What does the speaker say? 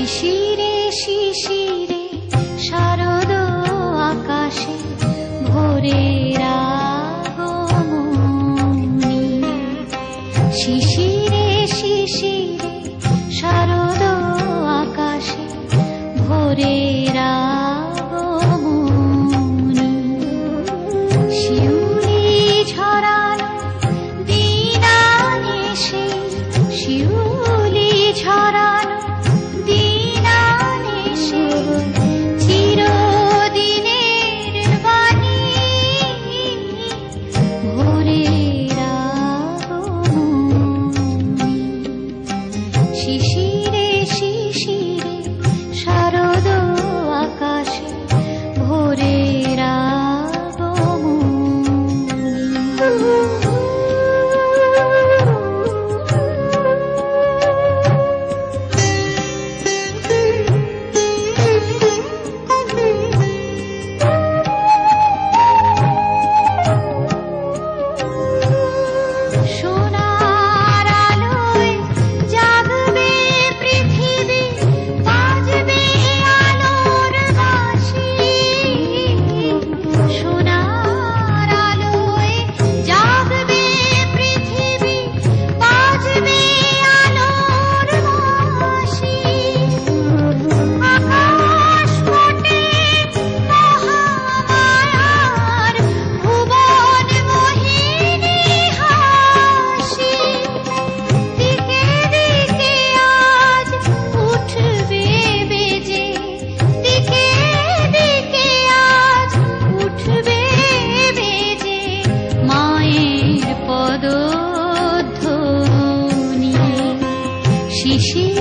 শিশিরে শিশিরে শারদ আকাশে ভোরের আগমনী। শিশিরে শিশিরে শারদ আকাশে ভোরের আগমনী। শিউলি ঝরানো দিন আনেছে, শিউলি ঝরানো দিন আনেছে, চিরদিনের বাণী ভোরের আগমনী। শিশিরে শিশিরে শারদ আকাশে ভোরের সোনার আলোয় জাগবে পৃথিবী, বাজবে আলোর বাঁশি। সোনার আলোয় জাগবে পৃথিবী, বাজবে আলোর বাঁশি। আকাশ পটে মহামায়ার ভুবন মোহিনী হাসি। দিকে দিকে আজ উঠবে বেজে, দিকে দিকে আজ উঠবে বেজে মায়ের পদধ্বনি। শিশির